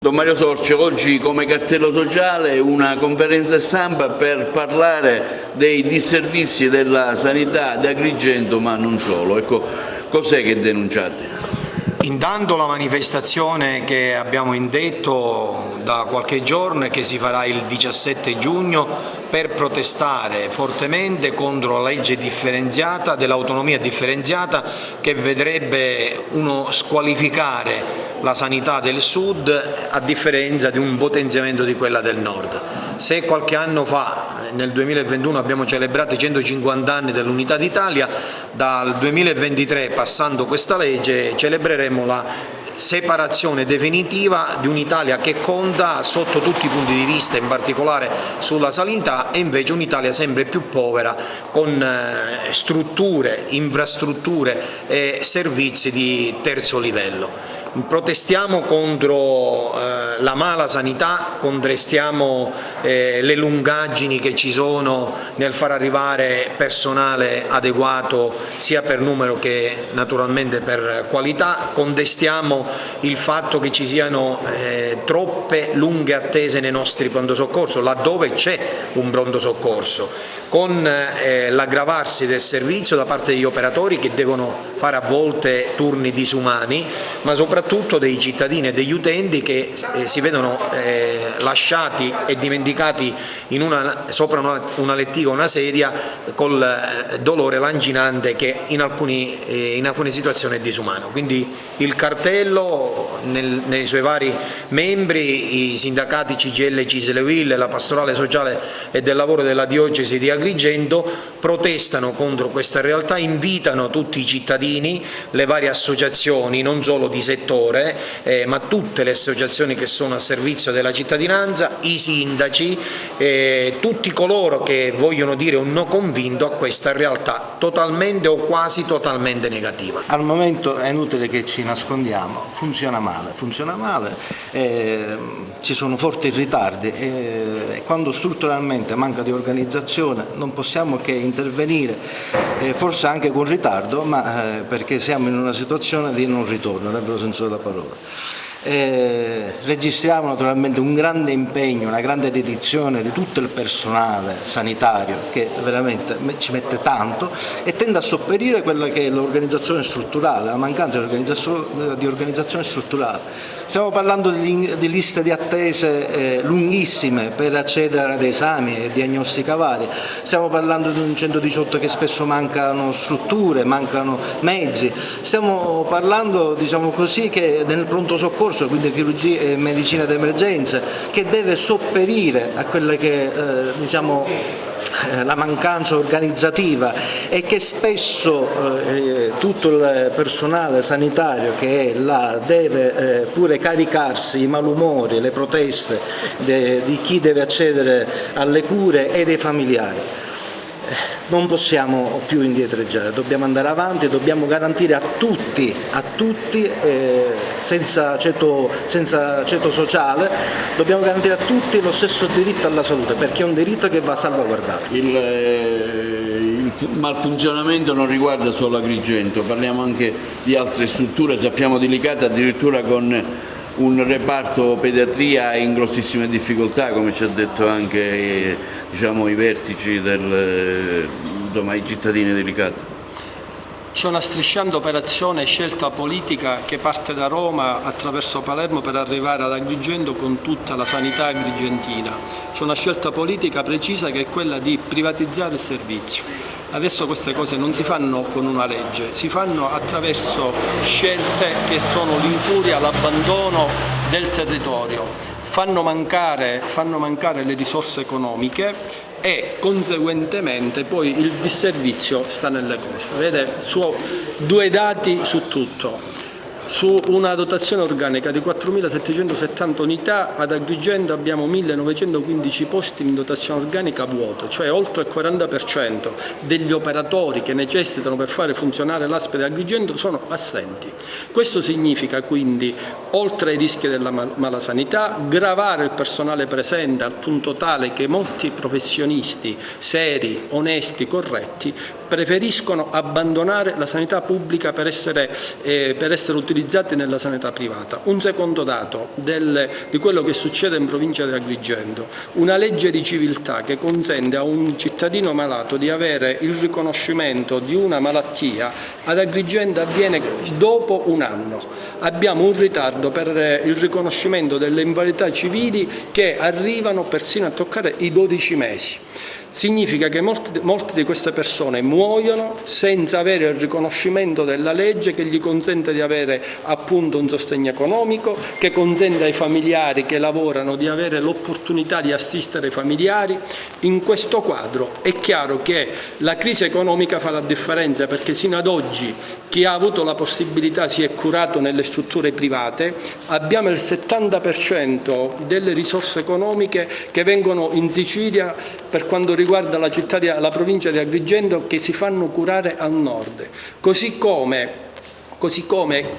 Don Mario Sorce, oggi come cartello sociale una conferenza stampa per parlare dei disservizi della sanità di Agrigento, ma non solo. Ecco, cos'è che denunciate? Intanto la manifestazione che abbiamo indetto da qualche giorno e che si farà il 17 giugno per protestare fortemente contro la legge differenziata dell'autonomia differenziata, che vedrebbe uno squalificare la sanità del Sud a differenza di un potenziamento di quella del Nord. Se qualche anno fa, nel 2021, abbiamo celebrato i 150 anni dell'Unità d'Italia, dal 2023, passando questa legge, celebreremo la separazione definitiva di un'Italia che conta sotto tutti i punti di vista, in particolare sulla sanità, e invece un'Italia sempre più povera, con strutture, infrastrutture e servizi di terzo livello. Protestiamo contro la mala sanità, contestiamo le lungaggini che ci sono nel far arrivare personale adeguato sia per numero che naturalmente per qualità, contestiamo il fatto che ci siano troppe lunghe attese nei nostri pronto soccorso, laddove c'è un pronto soccorso, con l'aggravarsi del servizio da parte degli operatori che devono fare a volte turni disumani, ma soprattutto dei cittadini e degli utenti che si vedono lasciati e dimenticati sopra una lettiga o una sedia col dolore lancinante che in alcune situazioni è disumano. Quindi il cartello nei suoi vari membri, i sindacati CGIL, CISL, UIL, la pastorale sociale e del lavoro della diocesi di Agrigento protestano contro questa realtà, invitano tutti i cittadini, le varie associazioni, non solo di settore, ma tutte le associazioni che sono a servizio della cittadinanza, i sindaci, tutti coloro che vogliono dire un no convinto a questa realtà totalmente o quasi totalmente negativa. Al momento è inutile che ci nascondiamo, funziona male, ci sono forti ritardi e quando strutturalmente manca di organizzazione non possiamo che intervenire, forse anche con ritardo, ma perché siamo in una situazione di non ritorno, nel vero senso della parola. Registriamo naturalmente un grande impegno, una grande dedizione di tutto il personale sanitario che veramente ci mette tanto e tende a sopperire quella che è l'organizzazione strutturale, la mancanza di organizzazione strutturale. Stiamo parlando di liste di attese lunghissime per accedere ad esami e diagnostica varie, stiamo parlando di un 118 che spesso mancano strutture, mancano mezzi, stiamo parlando, diciamo così, che nel pronto soccorso, quindi chirurgia e medicina d'emergenza, che deve sopperire a quelle che la mancanza organizzativa e che spesso tutto il personale sanitario che è là deve pure caricarsi i malumori, le proteste di chi deve accedere alle cure e dei familiari. Non possiamo più indietreggiare, dobbiamo andare avanti, dobbiamo garantire a tutti senza ceto sociale, dobbiamo garantire a tutti lo stesso diritto alla salute, perché è un diritto che va salvaguardato. Il malfunzionamento non riguarda solo Agrigento, parliamo anche di altre strutture, sappiamo delicate, addirittura con un reparto pediatria in grossissime difficoltà, come ci ha detto anche i vertici i cittadini delicati. C'è una strisciante operazione scelta politica che parte da Roma attraverso Palermo per arrivare ad Agrigento con tutta la sanità agrigentina. C'è una scelta politica precisa che è quella di privatizzare il servizio. Adesso queste cose non si fanno con una legge, si fanno attraverso scelte che sono l'incuria, l'abbandono del territorio, fanno mancare le risorse economiche e conseguentemente poi il disservizio sta nelle cose. Vede, due dati su tutto. Su una dotazione organica di 4.770 unità, ad Agrigento abbiamo 1.915 posti in dotazione organica vuoto, cioè oltre il 40% degli operatori che necessitano per fare funzionare l'ASP di Agrigento sono assenti. Questo significa quindi, oltre ai rischi della malasanità, gravare il personale presente al punto tale che molti professionisti seri, onesti, corretti preferiscono abbandonare la sanità pubblica per essere utilizzati nella sanità privata. Un secondo dato di quello che succede in provincia di Agrigento: una legge di civiltà che consente a un cittadino malato di avere il riconoscimento di una malattia ad Agrigento avviene dopo un anno. Abbiamo un ritardo per il riconoscimento delle invalidità civili che arrivano persino a toccare i 12 mesi. Significa che molte di queste persone muoiono senza avere il riconoscimento della legge che gli consente di avere appunto un sostegno economico, che consente ai familiari che lavorano di avere l'opportunità di assistere i familiari. In questo quadro è chiaro che la crisi economica fa la differenza, perché sino ad oggi chi ha avuto la possibilità si è curato nelle strutture private. Abbiamo il 70% delle risorse economiche che vengono in Sicilia per quanto riguarda la provincia di Agrigento, che si fanno curare al nord. Così come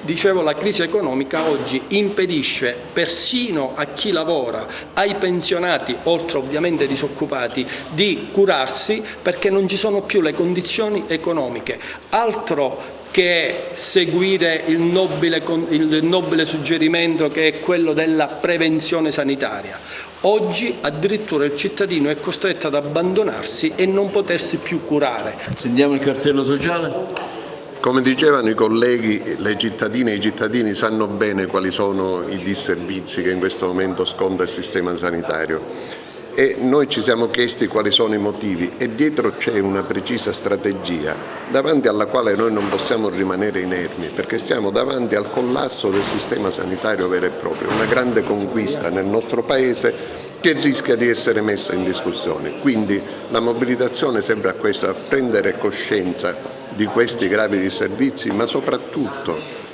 dicevo, la crisi economica oggi impedisce persino a chi lavora, ai pensionati, oltre ovviamente ai disoccupati, di curarsi perché non ci sono più le condizioni economiche. Altro che seguire il nobile suggerimento che è quello della prevenzione sanitaria. Oggi addirittura il cittadino è costretto ad abbandonarsi e non potersi più curare. Sentiamo il cartello sociale. Come dicevano i colleghi, le cittadine e i cittadini sanno bene quali sono i disservizi che in questo momento sconta il sistema sanitario, e noi ci siamo chiesti quali sono i motivi, e dietro c'è una precisa strategia davanti alla quale noi non possiamo rimanere inermi, perché stiamo davanti al collasso del sistema sanitario vero e proprio, una grande conquista nel nostro Paese che rischia di essere messa in discussione. Quindi la mobilitazione sembra questa: prendere coscienza di questi gravi disservizi, ma soprattutto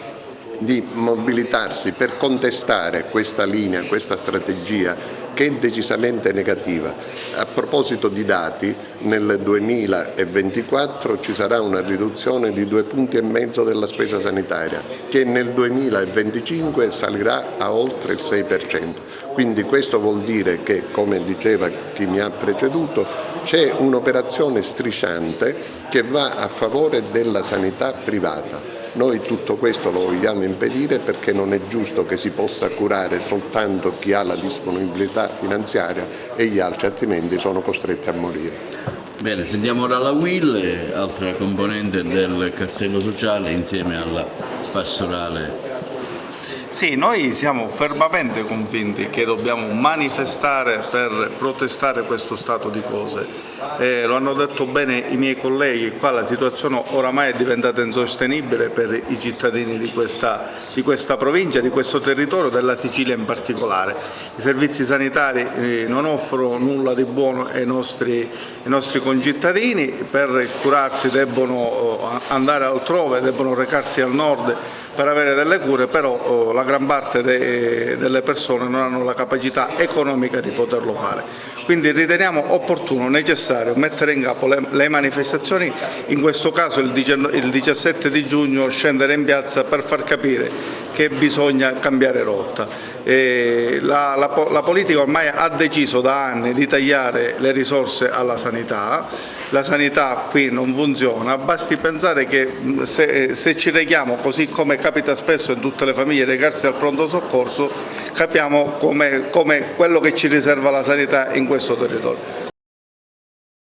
di mobilitarsi per contestare questa linea, questa strategia che è decisamente negativa. A proposito di dati, nel 2024 ci sarà una riduzione di 2,5 punti della spesa sanitaria, che nel 2025 salirà a oltre il 6%. Quindi questo vuol dire che, come diceva chi mi ha preceduto, c'è un'operazione strisciante che va a favore della sanità privata. Noi tutto questo lo vogliamo impedire, perché non è giusto che si possa curare soltanto chi ha la disponibilità finanziaria e gli altri altrimenti sono costretti a morire. Bene, sentiamo ora la Will, altra componente del cartello sociale insieme alla pastorale. Sì, noi siamo fermamente convinti che dobbiamo manifestare per protestare questo stato di cose. Lo hanno detto bene i miei colleghi, qua la situazione oramai è diventata insostenibile per i cittadini di questa provincia, di questo territorio, della Sicilia in particolare. I servizi sanitari non offrono nulla di buono ai nostri concittadini, per curarsi debbono andare altrove, debbono recarsi al nord per avere delle cure, però la gran parte delle persone non hanno la capacità economica di poterlo fare. Quindi riteniamo opportuno, necessario mettere in capo le manifestazioni, in questo caso il 17 di giugno scendere in piazza per far capire che bisogna cambiare rotta. La politica ormai ha deciso da anni di tagliare le risorse alla sanità. La sanità qui non funziona, basti pensare che se ci rechiamo, così come capita spesso in tutte le famiglie, recarsi al pronto soccorso, capiamo come quello che ci riserva la sanità in questo territorio.